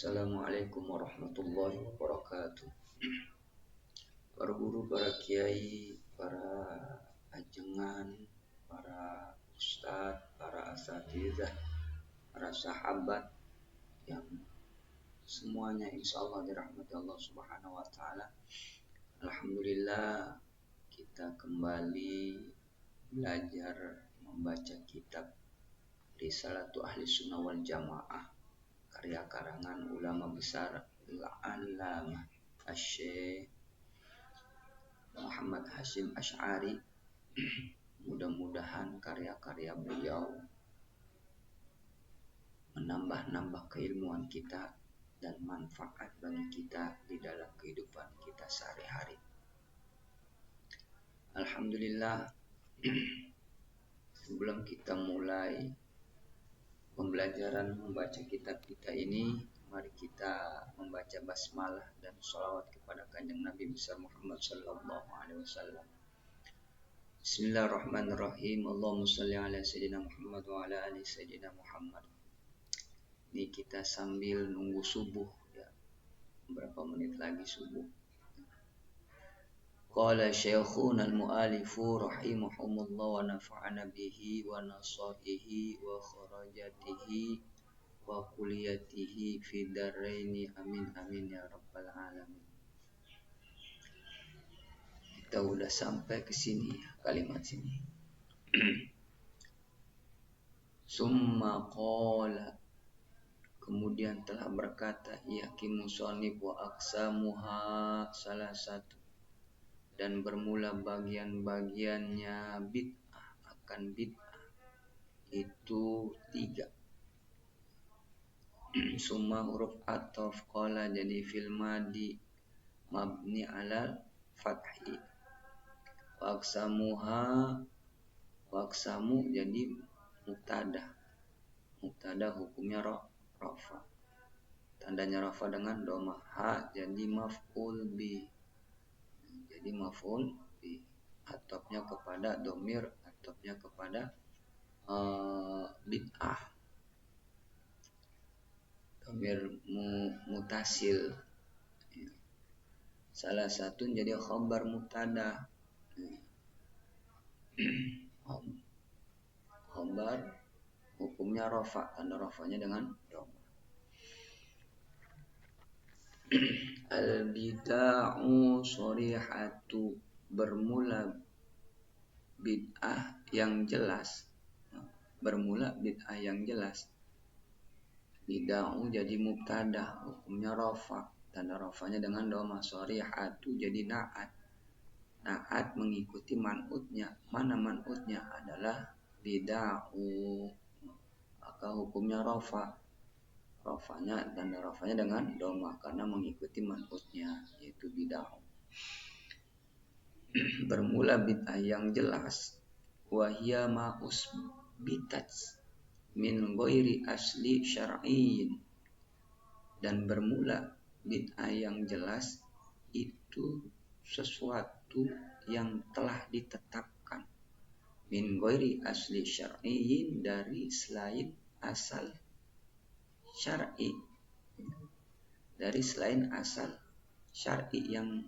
Assalamualaikum warahmatullahi wabarakatuh. Para guru, para kiai, para ajengan, para ustadz, para asatidzah, para sahabat yang semuanya insya Allah dirahmati Allah Subhanahu wa Ta'ala. Alhamdulillah, kita kembali belajar membaca kitab Risalatu Ahli Sunnah wal Jamaah, karya karangan ulama besar Al-Allamah Asy-Syaikh Muhammad Hasyim Asy'ari. Mudah-mudahan karya-karya beliau menambah keilmuan kita dan manfaat bagi kita di dalam kehidupan kita sehari-hari. Alhamdulillah, sebelum kita mulai pembelajaran membaca kitab kita ini, mari kita membaca basmalah dan sholawat kepada Kanjeng Nabi besar Muhammad sallallahu alaihi wasallam. Bismillahirrahmanirrahim. Allahumma shalli ala sayyidina Muhammad wa ala ali sayyidina Muhammad. Ini kita sambil nunggu subuh ya. Berapa menit lagi subuh. Qala syekhuna al-mu'alifu rahimahumullah wa nafa'ana bihi wa nasaihi wa kharajatihi wa kuliyatihi fi daraini amin amin ya rabbal alamin. Kita udah sampai ke sini ya, kalimat sini. Summa qala, kemudian telah berkata, yaqimu musannif wa aqsamuha salah satu, dan bermula bagian-bagiannya bid'ah akan bid'ah itu 3. Summa huruf ataf qala jadi fil madi mabni alal fathi. Waqsamu jadi mubtada hukumnya rafa. Tandanya rafa dengan dhamma. Ha jadi maf'ul bi. Jadi maf'ul bi, atofnya kepada domir, atofnya kepada bid'ah. Domir mutasil. Salah satu jadi khabar mubtada. Khabar hukumnya rafa, tanda rafanya dengan dhamma. Al-bid'ah sharihatu, bermula bid'ah yang jelas. Bermula bid'ah yang jelas. Bid'ah jadi mubtada, hukumnya rafa, tanda rafanya dengan dhamma. Sharihatu jadi na'at. Na'at mengikuti man'utnya. Mana man'utnya adalah bid'ah, maka hukumnya rafa. Rafanya, tanda rafanya dengan dhamma karena mengikuti man'utnya, yaitu bid'ah. Bermula bid'ah yang jelas. Wahia ma usbitat min ghairi asli syar'iyyin, dan bermula bid'ah yang jelas itu sesuatu yang telah ditetapkan min ghairi asli syar'iyyin, dari selain asal syar'i, dari selain asal syar'i. Yang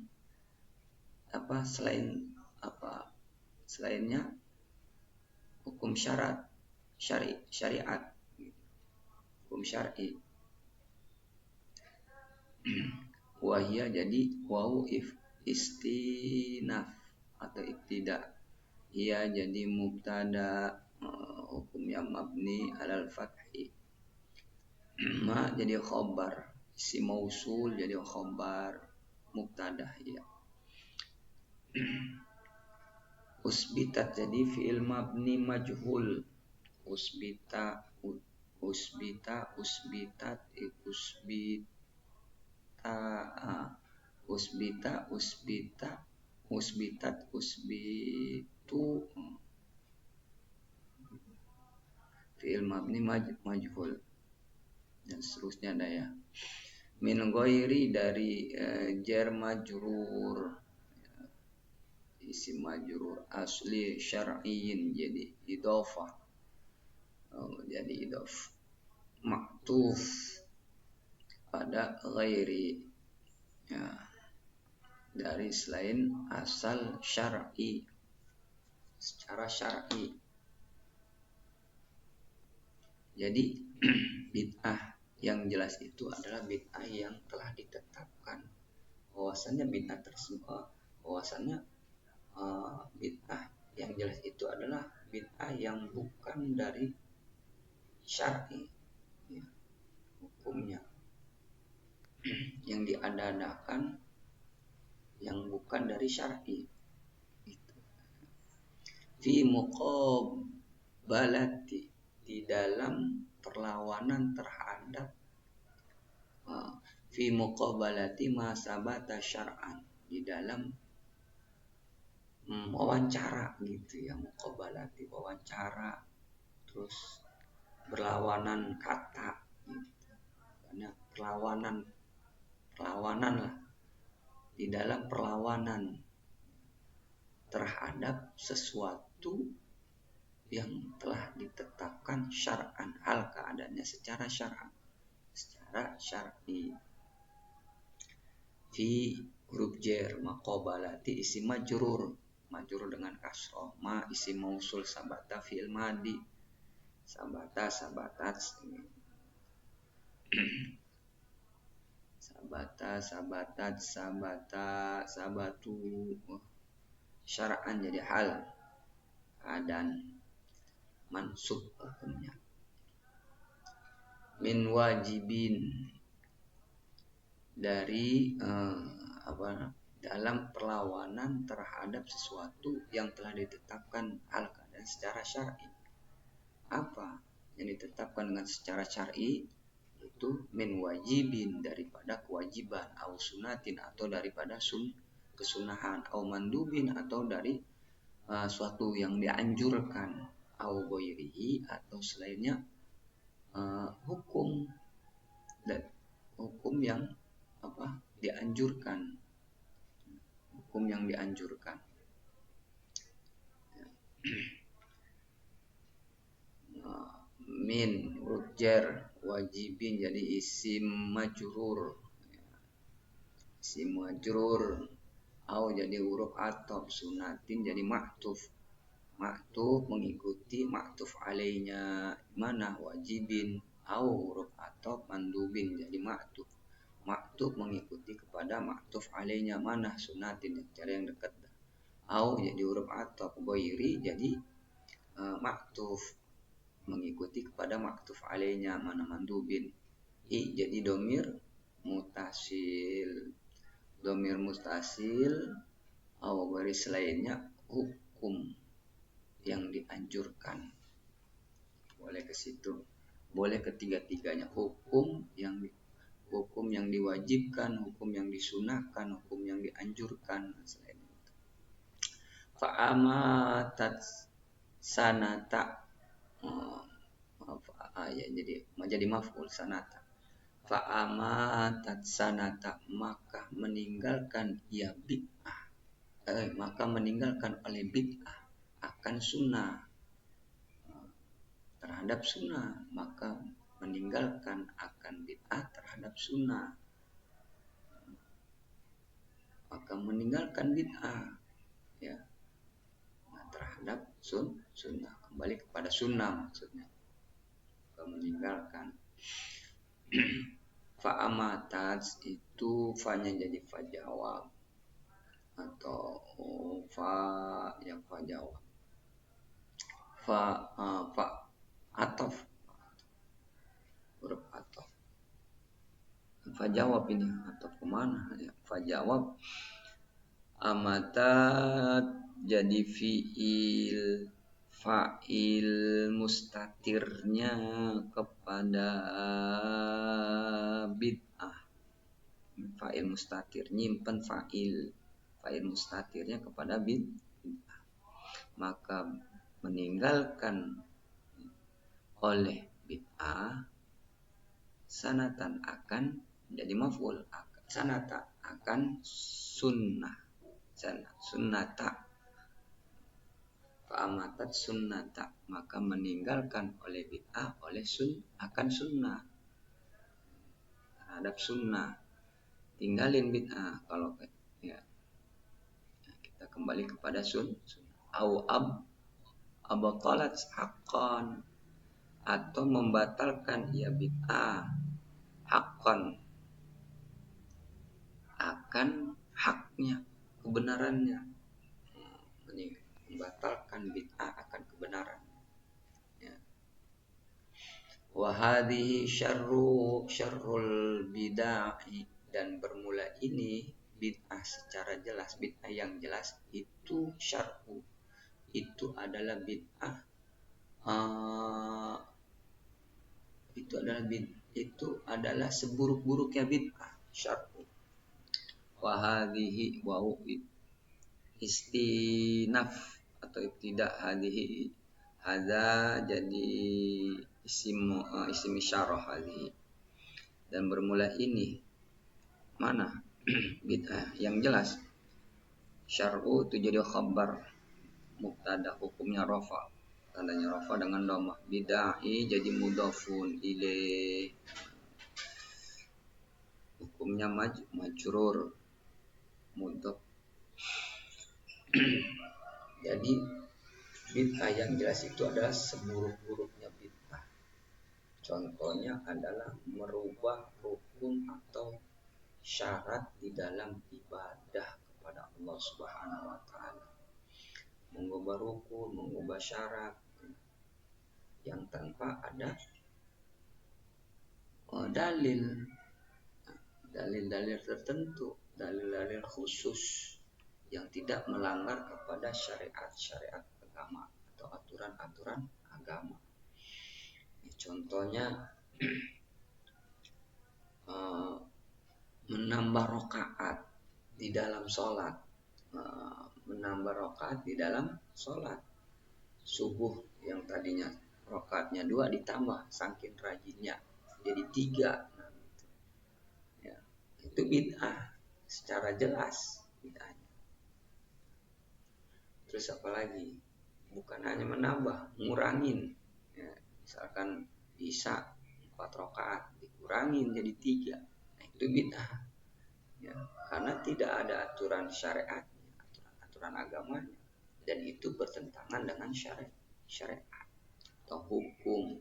selainnya hukum syariat, hukum syar'i. Wahia jadi wawu istinaf atau ibtida. Ia jadi mubtada, hukumnya mabni alal fathi. Ma jadi khabar, isim mausul jadi khabar mubtada ya. Usbitat jadi fi'il mabni majhul. Usbitat, usbitu, fi'il mabni majhul dan seterusnya ada ya. Min ghairi dari jar majrur, isim majrur asli syar'iyyin jadi idhofah. Jadi idhofah. Maktuf pada ghairi, ya, dari selain asal syar'i, secara syar'i. Jadi bid'ah yang jelas itu adalah bid'ah yang telah ditetapkan. Bahwasannya bid'ah tersebut, bahwasannya bid'ah yang jelas itu adalah bid'ah yang bukan dari syar'i, ya, hukumnya yang diada-adakan, yang bukan dari syar'i. Fi muqabalati, di dalam perlawanan terhadap fi muqabalati ma sabata syar'an, di dalam wawancara gitu ya, muqabalati wawancara, terus berlawanan kata gitu. Karena perlawanan lah, di dalam perlawanan terhadap sesuatu yang telah ditetapkan syar'an, hal keadaannya secara syar'an, secara syar'i. Fi huruf jar maqabalati isim majrur dengan kasroh, ma isim mausul sabata fi'il madi, sabata sabatat sabatu syar'an jadi hal dan mansub hukumnya. Min wajibin, dari dalam perlawanan terhadap sesuatu yang telah ditetapkan hal keadaan secara syar'i. Apa yang ditetapkan dengan secara syar'i? Itu min wajibin, daripada kewajiban, au sunatin, atau daripada kesunahan, au mandubin, atau dari suatu yang dianjurkan, au ghairihi, atau selainnya, hukum dan hukum yang dianjurkan, hukum yang dianjurkan. Min ujar wajibin jadi isim majrur, au jadi huruf atop, sunatin jadi ma'tuf mengikuti ma'tuf alainya mana wajibin, au huruf atop mandubin jadi ma'tuf mengikuti kepada ma'tuf alainya mana sunatin, cara yang dekat, au jadi huruf atop, ghairi jadi ma'tuf mengikuti kepada ma'tuf alainya mana mandubin, i jadi domir mutasil, au garis lainnya hukum yang dianjurkan. Boleh ke situ, boleh ketiga-tiganya, hukum yang diwajibkan, hukum yang disunahkan, hukum yang dianjurkan, selain itu. Fa'amatat sanata, jadi maf'ul sanata. Fa'amatat sanata, maka meninggalkan ia bid'ah, maka meninggalkan oleh bid'ah akan sunnah, terhadap sunnah, maka meninggalkan akan bid'ah terhadap sunnah, maka meninggalkan bid'ah, ya, terhadap sunnah, kembali kepada sunnah maksudnya, maka meninggalkan. Fa'amatat itu fa-nya jadi fa jawab, atau fa jawab, fa atof, huruf atof. Fa jawab ini atau kemana ya? Fa jawab amatat jadi fa'il mustatirnya kepada bid'ah. Fa'il mustatir nyimpen fa'il mustatirnya kepada bid'ah, maka meninggalkan oleh bid'ah sanatan akan jadi maf'ul, sanata akan sunnah, sunnata. Fa'amatat sunnata, maka meninggalkan oleh bid'ah oleh akan sunnah, terhadap sunnah. Tinggalin bid'ah kalau ya kita kembali kepada sunnah. Au abtalat haqqan, atau membatalkan ya bid'ah haqqan, akan haknya, kebenarannya. Ini membatalkan bid'ah akan kebenaran. Ya. Wa hadhihi syarrul bid'ah, dan bermula ini bid'ah secara jelas, bid'ah yang jelas itu syar'u, itu adalah bid'ah itu adalah seburuk-buruknya bid'ah syar'u. Wa hadhihi wa istinaf atau tidak hadhihi hadza jadi isim isyarah hadhihi, dan bermula ini mana bid'ah yang jelas. Syar'u itu jadi khabar mubtada, hukumnya rafa, tandanya rafa dengan dhamma. Bid'ah jadi mudhafun ilaih, hukumnya majrur mudhaf. Jadi bid'ah yang jelas itu adalah seburuk-buruknya bid'ah. Contohnya adalah merubah rukun atau syarat di dalam ibadah kepada Allah Subhanahu wa taala. Mengubah rukun, mengubah syarat yang tanpa ada dalil tertentu, dalil khusus yang tidak melanggar kepada syariat agama atau aturan-aturan agama. Contohnya menambah rakaat di dalam sholat, subuh yang tadinya rakaatnya 2 ditambah saking rajinnya jadi 3. Ya, itu bid'ah secara jelas bid'ahnya. Terus apa lagi? Bukan hanya menambah, ngurangin. Ya, misalkan bisa 4 rakaat dikurangin jadi 3. Nah, itu bid'ah. Ya, karena tidak ada aturan syariatnya, aturan agamanya, dan itu bertentangan dengan syariat atau hukum.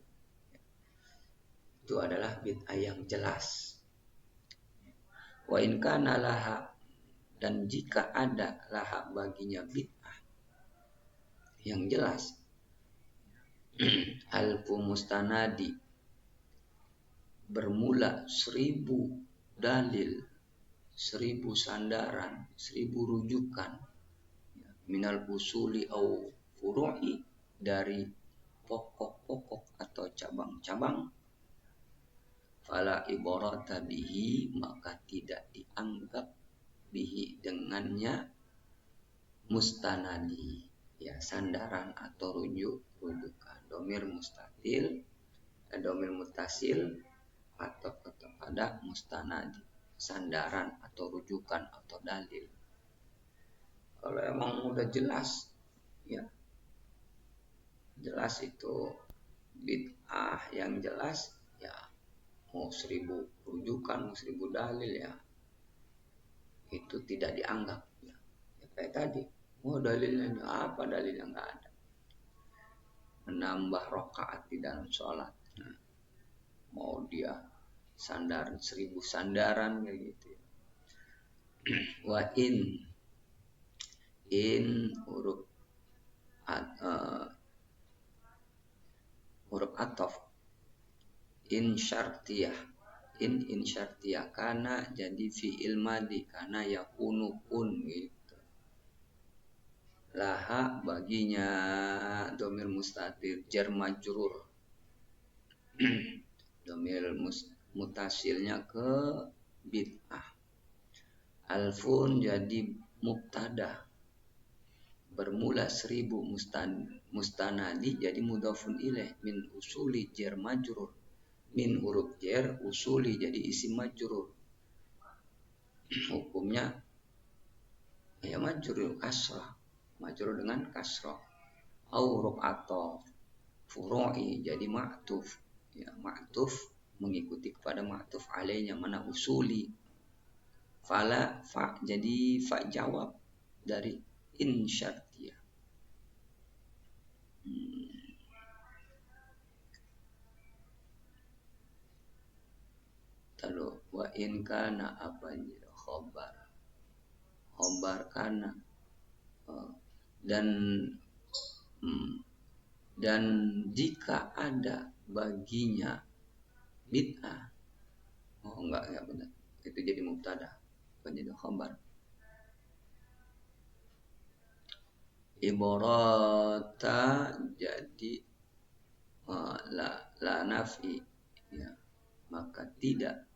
Itu adalah bid'ah yang jelas. Wa in kana laha, dan jika ada laha baginya bid'ah yang jelas, alfu mustanadi, bermula 1000 dalil, 1000 sandaran, 1000 rujukan, minal usuli au furu'i, dari pokok-pokok atau cabang-cabang, fala ibarata bihi, maka tidak dianggap bihi dengannya mustanadi, ya sandaran atau rujukan. Domir mutasil atau kepada mustanadi, sandaran atau rujukan atau dalil. Kalau emang udah jelas, ya jelas itu bid'ah yang jelas, ya mau 1000 rujukan, mau 1000 dalil, ya itu tidak dianggap. Ya, kayak tadi, dalilnya apa? Dalilnya nggak ada. Menambah rakaat di dalam sholat, nah, mau dia sandaran 1000 sandaran kayak gitu. Wa in huruf ataf, in syartiyah, in syartiyah, karena jadi fi'il madi, karena yakunu kun gitu. Laha baginya domir mustatir jar majrur. Domir mutasilnya ke bid'ah. Alfun jadi mubtada, bermula 1000 mustanadi jadi mudhafun ilaih, min usuli jar majrur, min huruf jar, usuli jadi isim majrur, hukumnya ya majrur kasrah, majrur dengan kasrah. Au huruf ataf, furu'i jadi ma'tuf, ya ma'tuf mengikuti kepada ma'tuf alaihnya mana usuli. Fala fa jadi fa jawab dari in syartiyah. Lalu wa in kana apa khobar kana dan dan jika ada baginya bid'ah, enggak benar, itu jadi mubtada bukan jadi khabar. Ibarata jadi la nafi, ya, maka tidak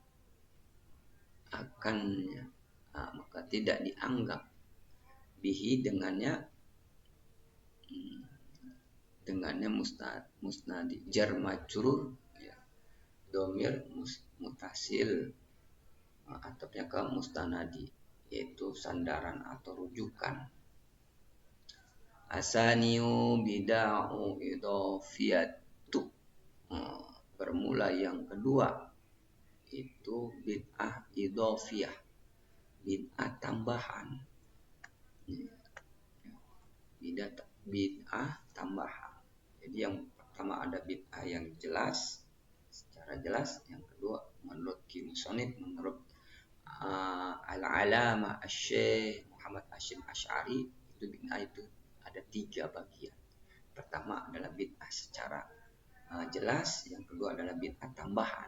akannya, maka tidak dianggap bihi dengannya musnadi jar majrur, ya, domir mutasil atapnya ke mustanadi, yaitu sandaran atau rujukan. Asaniu bida'u idhofiyatu, bermula yang kedua itu bid'ah idhofiyah, bid'ah tambahan. Bid'ah tambahan. Jadi yang pertama ada bid'ah yang jelas, secara jelas. Yang kedua menurut Musonif, menurut Al-Alama Asy-Syaikh Muhammad Hasyim Asy'ari, itu bid'ah itu ada 3 bagian. Pertama adalah bid'ah secara jelas, yang kedua adalah bid'ah tambahan.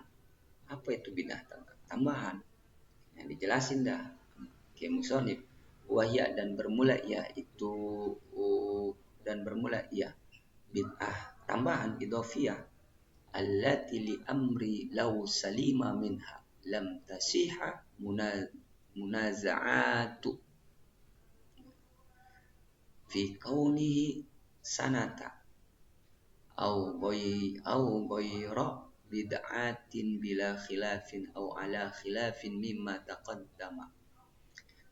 Apa itu bid'ah tambahan? Yang dijelasin dah ke Musonif, wahya dan bermula ia bid'ah tambahan idhofiyah allati li amri law salima minha lam tasiha munaza'atu fi kaunihi sanata au ghayra bid'atin bila khilafin au ala khilafin mimma taqaddama.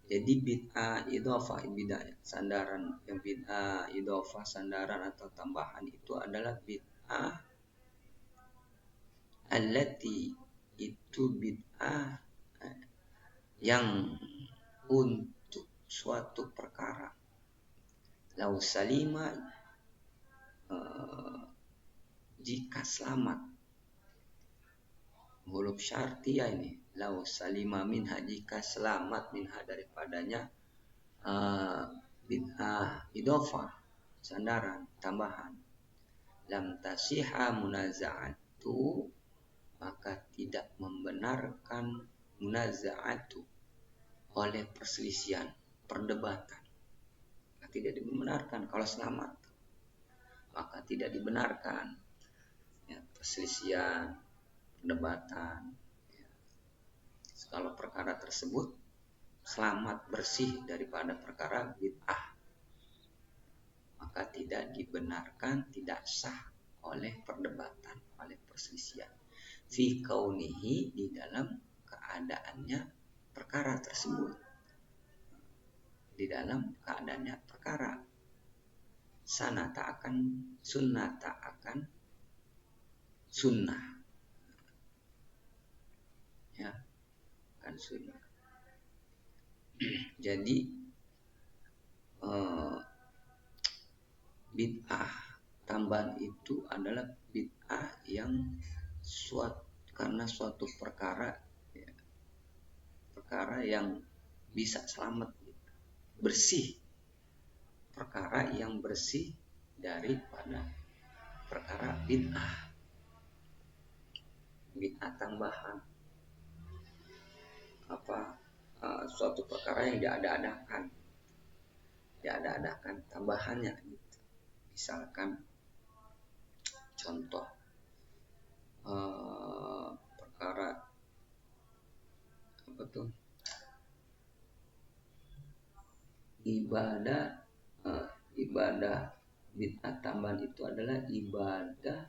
Jadi bid'ah idhofah, bid'ah sandaran, yang bid'ah idhofah sandaran atau tambahan itu adalah bid'ah allati, itu bid'ah yang untuk suatu perkara lau salima, jika selamat, huruf syartiyah ini, lau salima minha, jika selamat minha daripadanya bid'ah idhofah sandaran tambahan, lam tasiha munaza'atu, maka tidak membenarkan munaza'atu oleh perselisihan, perdebatan. Tidak dibenarkan kalau selamat, maka tidak dibenarkan, ya, perselisihan, perdebatan, ya. Kalau perkara tersebut selamat, bersih daripada perkara bid'ah, maka tidak dibenarkan, tidak sah oleh perdebatan, oleh perselisihan. Fi kaunihi, di dalam keadaannya perkara tersebut, di dalam keadaannya perkara, sanata akan sunnata akan sunnah, ya, akan sunnah. Jadi bid'ah tambahan itu adalah bid'ah yang karena suatu perkara, ya, perkara yang bisa selamat, bersih, perkara yang bersih daripada perkara bid'ah tambahan, suatu perkara yang diada-adakan tambahannya, gitu. Misalkan contoh perkara apa tuh, ibadah bid'ah tambahan itu adalah ibadah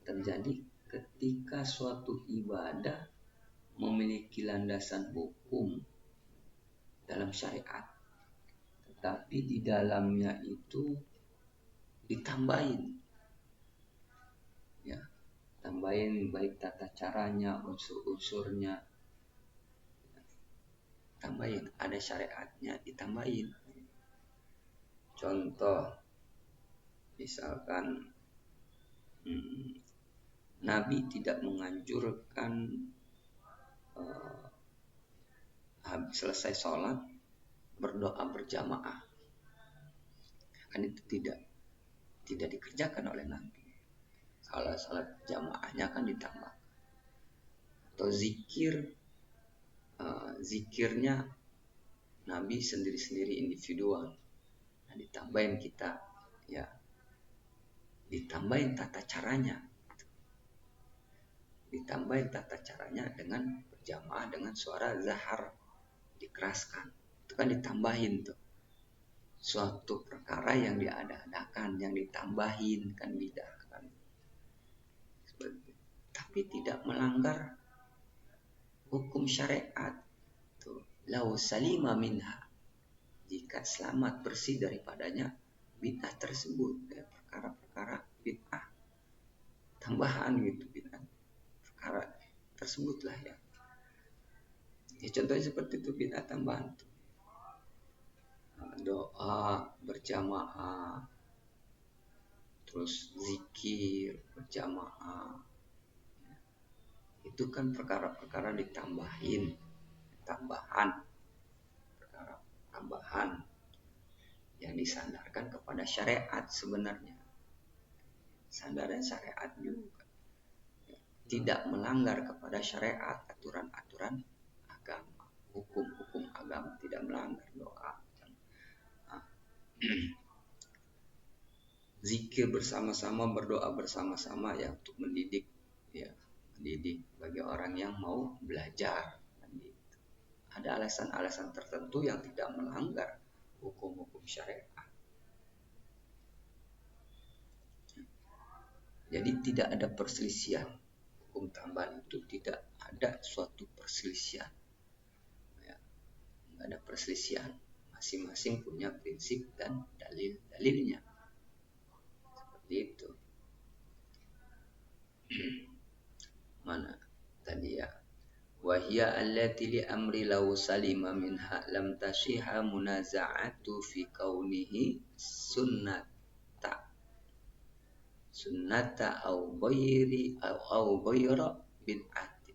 terjadi ketika suatu ibadah memiliki landasan hukum dalam syariat, tetapi di dalamnya itu ditambahin, ya, tambahin baik tata caranya, unsur-unsurnya, tambahin. Ada syariatnya, ditambahin. Contoh, misalkan Nabi tidak menganjurkan selesai sholat berdoa berjamaah, kan itu tidak dikerjakan oleh Nabi. Kalau sholat jamaahnya kan ditambah. Atau zikirnya Nabi sendiri-sendiri individual, nah, ditambahin kita, ya, ditambahin tata caranya, dengan berjamaah dengan suara zahar, dikeraskan, itu kan ditambahin tuh. Suatu perkara yang diadakan, yang ditambahin, kan bidah kan. Tapi tidak melanggar hukum syariat. Tuh, lau salima minha, jika selamat bersih daripadanya bid'ah tersebut, ya, perkara-perkara bid'ah tambahan gitu, bid'ah perkara tersebutlah ya. Ya contohnya seperti itu, bid'ah tambahan tuh. Doa berjamaah, terus zikir berjamaah, itu kan perkara-perkara tambahan, perkara tambahan yang disandarkan kepada syariat sebenarnya. Sandaran syariat juga, tidak melanggar kepada syariat, aturan-aturan agama, hukum-hukum agama, tidak melanggar. Doa, zikir bersama-sama, berdoa bersama-sama, ya, untuk mendidik, ya, mendidik bagi orang yang mau belajar. Ada alasan-alasan tertentu yang tidak melanggar hukum-hukum syariat. Jadi tidak ada perselisihan. Hukum tambahan itu tidak ada suatu perselisihan, ya, nggak ada perselisihan. Masing-masing punya prinsip dan dalil-dalilnya. Seperti itu. Mana tadi ya? Wahia allati li amri law salima minha lam tashiha munaza'atu fi kaunihi sunnata au ghaira bid'ati.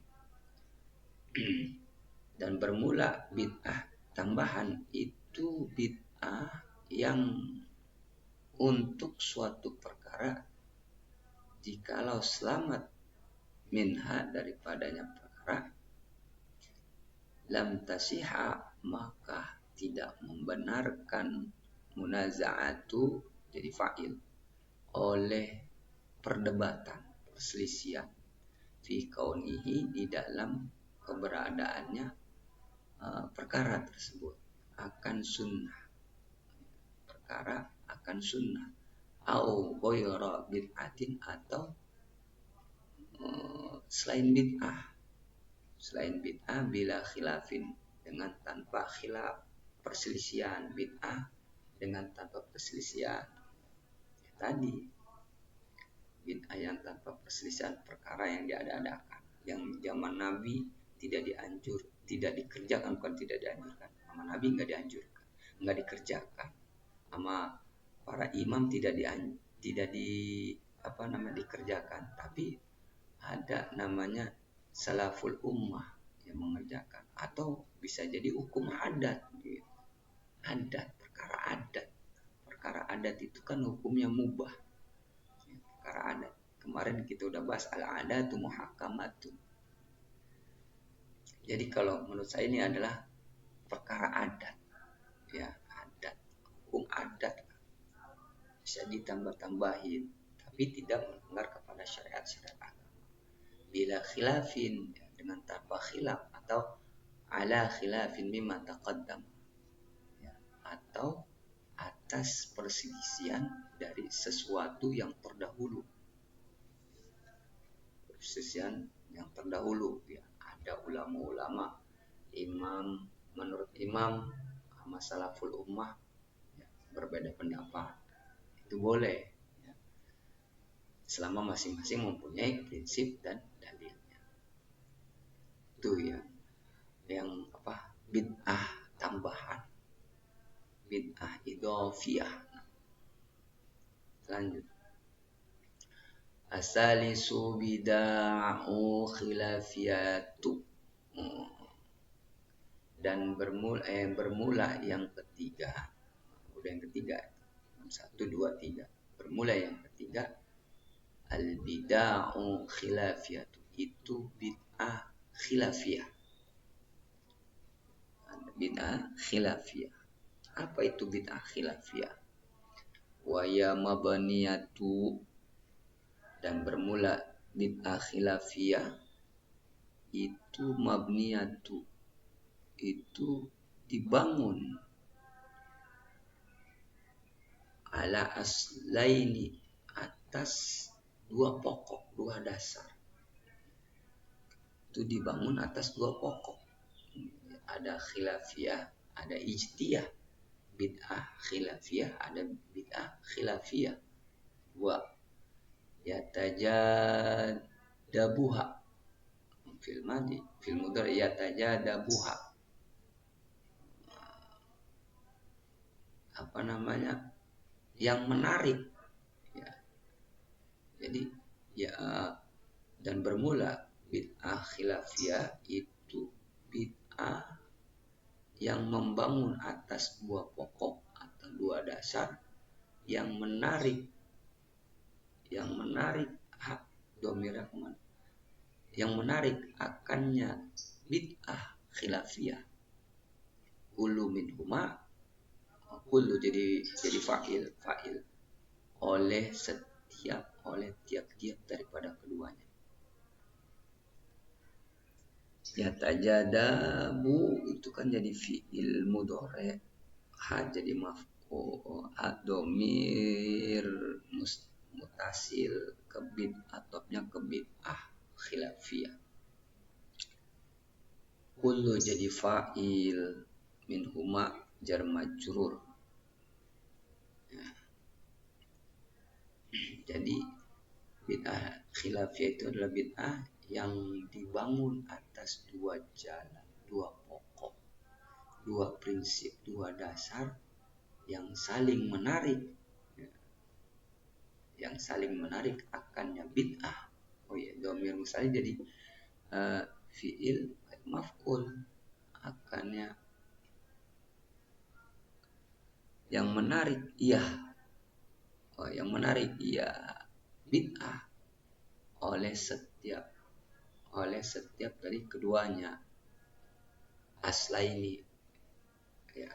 Dan bermula bid'ah tambahan itu bid'ah yang untuk suatu perkara jikalau selamat minha daripadanya perkara, lam tasiha, maka tidak membenarkan munaza'atu jadi fa'il oleh perdebatan, perselisihan, fi kaunihi, di dalam keberadaannya perkara tersebut akan sunnah, perkara akan sunnah, au ghaira bid'atin, atau selain bid'ah bila khilafin, dengan tanpa khilaf, perselisihan, bid'ah dengan tanpa perselisihan. Ya, tadi bid'ah yang tanpa perselisihan, perkara yang diadakan, yang zaman Nabi tidak dikerjakan, bukan tidak dianjurkan. Sama Nabi nggak dianjurkan, nggak dikerjakan. Sama para imam tidak dikerjakan. Tapi ada namanya salaful ummah yang mengerjakan, atau bisa jadi hukum adat gitu. Perkara adat itu kan hukumnya mubah. Perkara adat kemarin kita udah bahas, al-adatu muhakkamatun. Jadi kalau menurut saya ini adalah perkara adat, ya, adat, hukum adat, bisa ditambah-tambahin tapi tidak melanggar kepada syariat-syariat agama. Bila khilafin, ya, dengan tanpa khilaf, atau ala khilafin mimma taqaddam, ya, atau atas perselisihan dari sesuatu yang terdahulu. Perselisihan yang terdahulu, ya, ada ulama-ulama, menurut imam sama salaful ummah, ya, berbeda pendapat, itu boleh, ya. selama masing-masing mempunyai prinsip dan dalilnya. Itu yang bid'ah tambahan, bid'ah idhofiyah. Lanjut. Asalisu bid'u khilafiyatu. Dan bermula yang ketiga. Udah yang ketiga. 1, 2, 3. Bermula yang ketiga. Al bid'u khilafiyatu. Itu bid'ah khilafiyah. Bid'ah khilafiyah. Apa itu bid'ah khilafiyah? Wa ya mabniyatu. Dan bermula bid'ah khilafiyah itu mabniyatu, itu dibangun ala aslaini, atas dua pokok, dua dasar. Itu dibangun atas dua pokok. Ada khilafiyah, ada ijtihad. Bid'ah khilafiyah, ada bid'ah khilafiyah. Dua. Yatajadabuha fil madi, fil mudhari yatajadabuha. Yang menarik. Ya. Jadi dan bermula bid'ah khilafiyah itu bid'ah yang membangun atas dua pokok atau dua dasar yang menarik domirnya kemana? Yang menarik akannya bid'ah khilafiyah. Kullu minhuma, kullu jadi fa'il oleh tiap-tiap daripada keduanya. Yatajadabu itu kan jadi fi'il mudhari, jadi maf'ul, domir mutasil ke atopnya ke bid'ah khilafiyah. Kullu jadi fa'il, minhuma jar majrur. Ya. Jadi bid'ah khilafiyah itu adalah bid'ah yang dibangun atas dua jalan, dua pokok, dua prinsip, dua dasar yang saling menarik. Yang saling menarik akannya bid'ah. Oh ya, domir misalnya jadi fi'il maf'ul, akannya yang menarik yang menarik bid'ah oleh setiap dari keduanya aslaini, ya,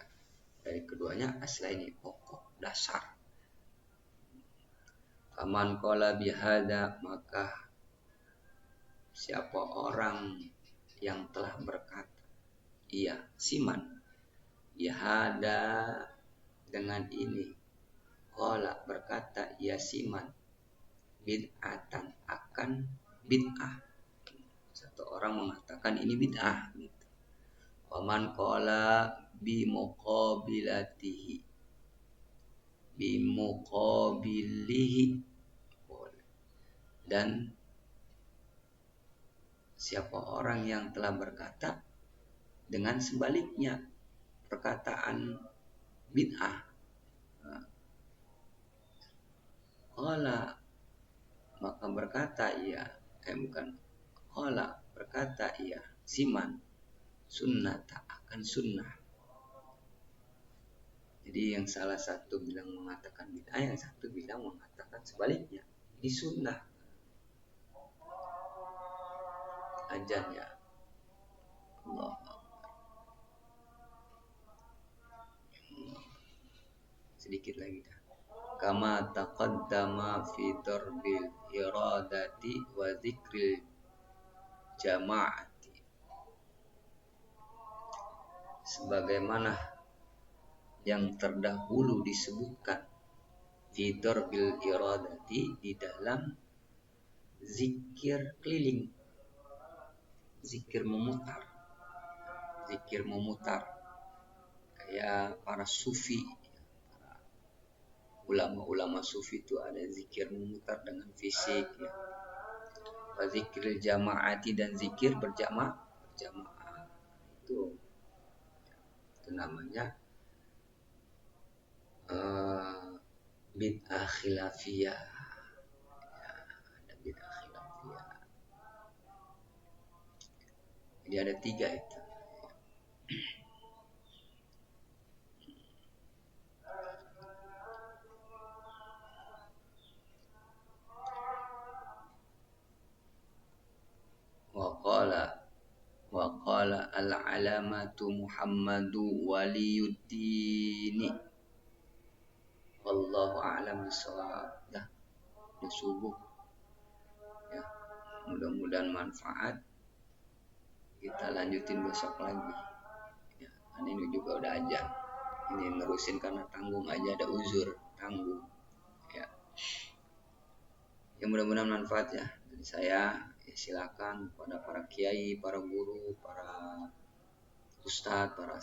dari keduanya aslaini, pokok dasar. Faman qala bihada, maka siapa orang yang telah berkata siman bihada, dengan ini, qala berkata siman, bid'atan akan bid'ah. Satu orang mengatakan ini bid'ah gitu. Waman qala bimuqabilihi, dan siapa orang yang telah berkata dengan sebaliknya perkataan bid'ah. Qala, maka berkata qala berkata siman, sunnata akan sunnah. Jadi yang salah satu bilang mengatakan bid'ah, yang satu bilang mengatakan sebaliknya, ini sunnah. Ajannya Allah. Sedikit lagi dah. Kama taqaddama fi darbil iradati wa dzikril jama'ati. Sebagaimana yang terdahulu disebutkan fi darbil iradati, di dalam zikir keliling, zikir memutar, kayak para sufi, para ulama-ulama sufi itu ada zikir memutar dengan fisik ya. Wa zikril jamaati dan zikir berjamaah itu namanya bid'ah khilafiyah ya, ada bid'ah khilafiyah. Jadi ada 3 itu. Wa qala al-alamatu Muhammadu waliyuddini wallahu a'lam bishawab. Dah subuh ya, mudah-mudahan manfaat. Kita lanjutin besok lagi ya. Ini juga udah azan, ini nerusin karena tanggung aja, ada uzur tanggung ya. Mudah-mudahan manfaat ya dari saya. Ya, silakan pada para kiai, para guru, para ustadz, para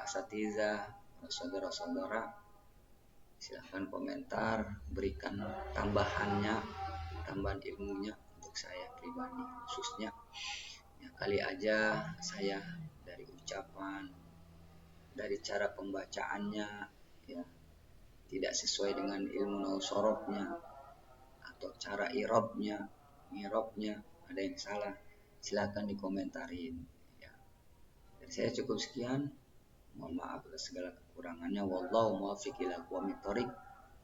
asatidzah, para saudara-saudara, silakan komentar, berikan tambahan ilmunya untuk saya pribadi khususnya. Ya, kali aja saya dari ucapan, dari cara pembacaannya ya tidak sesuai dengan ilmu nausorobnya atau cara mirobnya ada yang salah, silakan dikomentarin ya. Dan saya cukup sekian, mohon maaf atas segala kekurangannya. Wallahu muwaffiq ila aqwamit thoriq.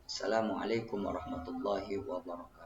Assalamualaikum warahmatullahi wabarakatuh.